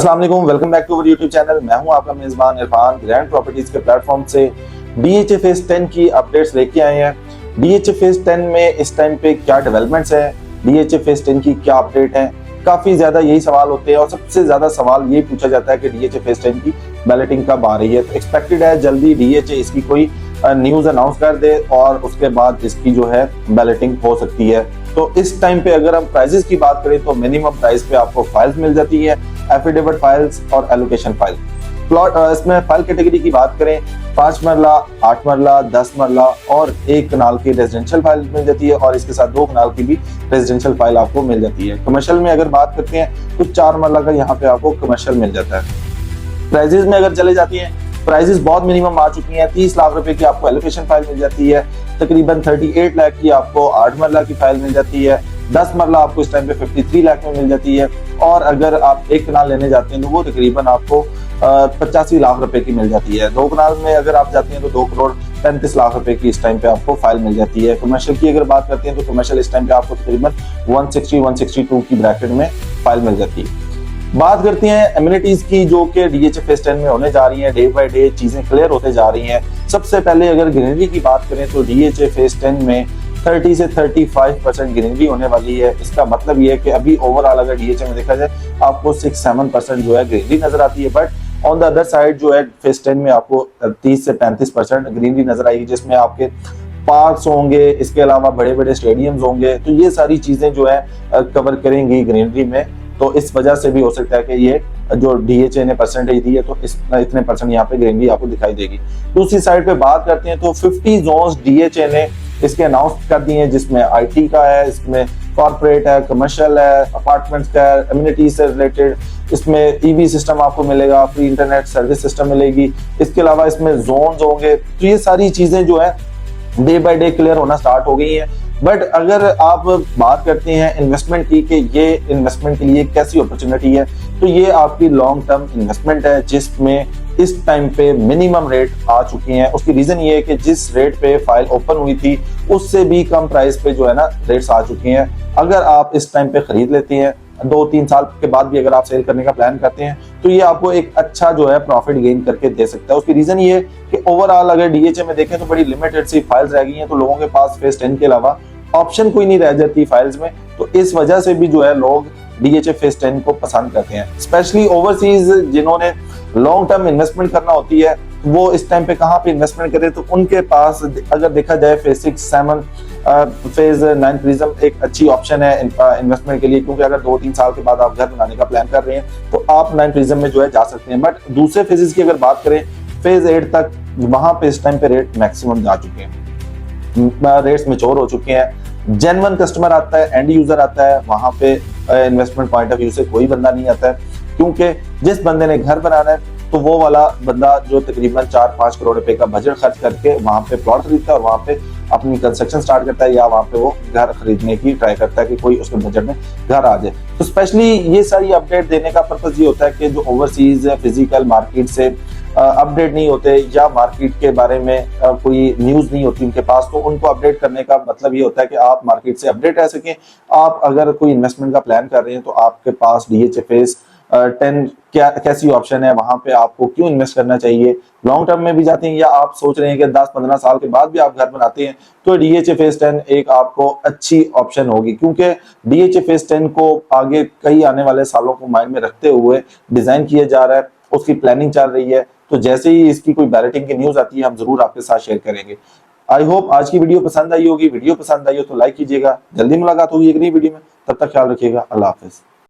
अस्सलाम वालेकुम, welcome back to our YouTube channel. मैं हूं आपका मेजबान इरफान। ग्रैंड प्रॉपर्टीज के प्लेटफॉर्म से डीएचए फेज 10 की अपडेट्स लेके आए हैं। डीएचए फेज 10 में इस टाइम पे क्या डेवलपमेंट्स है, डीएचए फेज 10 की क्या अपडेट है, काफी ज्यादा यही सवाल होते हैं और सबसे ज्यादा सवाल ये पूछा जाता है कि डीएचए फेज 10 की बैलेटिंग कब आ रही है। तो एक्सपेक्टेड है जल्दी डीएचए इसकी कोई न्यूज अनाउंस कर दे और उसके बाद इसकी जो है बैलेटिंग हो सकती है। तो इस टाइम पे अगर हम प्राइजेस की बात करें तो मिनिमम प्राइस पे आपको फाइल्स मिल जाती है, एफिडेविट फाइल्स और एलोकेशन फाइल। प्लॉट इसमें फाइल कैटेगरी की बात करें 5 मरला, 8 मरला, 10 मरला और 1 कनाल की रेजिडेंशियल फाइल मिल जाती है और इसके साथ 2 कनाल की भी रेजिडेंशियल फाइल आपको मिल जाती है। कमर्शियल में अगर बात करते हैं तो 4 मरला का यहाँ पे आपको कमर्शियल मिल जाता है। प्राइजेस में अगर चले जाती हैं, प्राइजेस बहुत मिनिमम आ चुकी हैं। 30 लाख रुपए की आपको एलोकेशन फाइल मिल जाती है, तकरीबन 38 लाख की आपको 8 मरला की फाइल मिल जाती है, 10 मरला आपको इस टाइम पे 53 लाख में मिल जाती है और अगर आप 1 कनाल लेने जाते हैं तो वो तकरीबन आपको 85 लाख रुपए की मिल जाती है। 2 कनाल में अगर आप जाते हैं तो 2 करोड़ 35 लाख रुपए की इस टाइम पे आपको फाइल मिल जाती है। कमर्शियल की अगर बात करते हैं तो कमर्शियल इस टाइम पे आपको तकरीबन 160-162 की ब्रैकेट में फाइल मिल जाती है। बात करते हैं एमिनिटीज की जो कि डीएचए फेज 10 में होने जा रही हैं। डे बाय डे चीजें क्लियर होते जा रही हैं। सबसे पहले अगर ग्रीनरी की बात करें तो डीएचए फेज 10 में 30 से 35% ग्रीनरी होने वाली है। इसका मतलब ये है कि अभी ओवरऑल अगर डीएचए में देखा जाए आपको 6-7% जो है ग्रीनरी नजर आती है, but on the other side जो है फेज 10 में आपको 30 से 35% ग्रीनरी नजर आएगी, जिसमें आपके पार्क्स होंगे, इसके अलावा बड़े बड़े स्टेडियम्स होंगे। तो ये सारी चीजें जो है कवर करेंगी ग्रीनरी में। तो इस वजह से भी हो सकता है कि ये जो डीएचए ने परसेंटेज दी है तो इतने परसेंट यहाँ पे ग्रीनरी आपको दिखाई देगी। दूसरी साइड पे बात करते हैं तो 50 जोन्स डीएचए ने इसके अनाउंस कर दिए हैं, जिसमें आईटी का है, इसमें कॉर्पोरेट है, कमर्शियल है, अपार्टमेंट्स का है, एमिनिटीज से रिलेटेड, इसमें ईवी सिस्टम आपको मिलेगा, फ्री इंटरनेट सर्विस सिस्टम मिलेगी, इसके अलावा इसमें जोन्स होंगे। तो ये सारी चीजें जो है डे बाय डे क्लियर होना स्टार्ट हो गई है। बट अगर आप बात करते हैं इन्वेस्टमेंट की कि ये इन्वेस्टमेंट के लिए कैसी अपॉर्चुनिटी है, तो ये आपकी लॉन्ग टर्म इन्वेस्टमेंट है जिसमें इस टाइम पे मिनिमम रेट आ चुकी हैं। उसकी रीजन ये है कि जिस रेट पे फाइल ओपन हुई थी उससे भी कम प्राइस पे जो है ना रेट्स आ चुके हैं। अगर आप इस टाइम पे खरीद लेते हैं, 2-3 साल के बाद भी अगर आप सेल करने का प्लान करते हैं तो ये आपको एक अच्छा जो है प्रॉफिट गेन करके दे सकता है। उसकी रीजन ये है कि ओवरऑल अगर डीएचए में देखें तो बड़ी लिमिटेड सी फाइल्स रह गई हैं, तो लोगों के पास फेज 10 के अलावा ऑप्शन कोई नहीं रह जाती फाइल्स में। तो इस वजह से भी जो है लोग डीएचए फेज 10 को पसंद करते हैं। स्पेशली ओवरसीज जिन्होंने लॉन्ग टर्म इन्वेस्टमेंट करना होती है वो इस टाइम पे कहाँ पे इन्वेस्टमेंट करें, तो उनके पास अगर देखा जाए फेज 6, 7, फेज 9 प्रिज्म एक अच्छी ऑप्शन है इन्वेस्टमेंट के लिए, क्योंकि अगर 2-3 साल के बाद आप घर बनाने का प्लान कर रहे हैं तो आप 9 प्रिज्म में जो है जा सकते हैं। बट दूसरे फेजेस की अगर बात करें फेज 8 तक, वहां पे इस टाइम पे रेट मैक्सिमम जा चुके हैं, रेट्स मेच्योर हो चुके हैं। जेन्युइन कस्टमर आता है, एंड यूजर आता है, वहां पे इन्वेस्टमेंट पॉइंट ऑफ व्यू से कोई बंदा नहीं आता है, क्योंकि जिस बंदे ने घर बनाना है तो वो वाला बंदा जो तकरीबन 4-5 करोड़ रुपए का बजट खर्च करके वहां पे प्लॉट खरीदता है और वहां पे अपनी कंस्ट्रक्शन स्टार्ट करता है, या वहां पे वो घर खरीदने की ट्राई करता है कि कोई उसके बजट में घर आ जाए। तो स्पेशली ये सारी अपडेट देने का पर्पज ये होता है कि जो ओवरसीज फिजिकल मार्केट से अपडेट नहीं होते या मार्केट के बारे में कोई न्यूज नहीं होती उनके पास, तो उनको अपडेट करने का मतलब ये होता है कि आप मार्केट से अपडेट रह सकें। आप अगर कोई इन्वेस्टमेंट का प्लान कर रहे हैं तो आपके पास डीएचए फेज 10 कैसी ऑप्शन है, वहां पे आपको क्यों इन्वेस्ट करना चाहिए, लॉन्ग टर्म में भी जाते हैं या आप सोच रहे हैं कि 10-15 साल के बाद भी आप घर बनाते हैं, तो डीएचए फेज 10 एक आपको अच्छी ऑप्शन होगी। क्योंकि डीएचए फेज 10 को आगे कई आने वाले सालों को माइंड में रखते हुए डिजाइन किया जा रहा है, उसकी प्लानिंग चल रही है। तो जैसे ही इसकी कोई बैलेटिंग की न्यूज आती है हम जरूर आपके साथ शेयर करेंगे। आई होप आज की वीडियो पसंद आई होगी। वीडियो पसंद आई हो तो लाइक कीजिएगा। जल्दी मुलाकात होगी एक नई वीडियो में, तब तक ख्याल रखिएगा। अल्लाह हाफिज।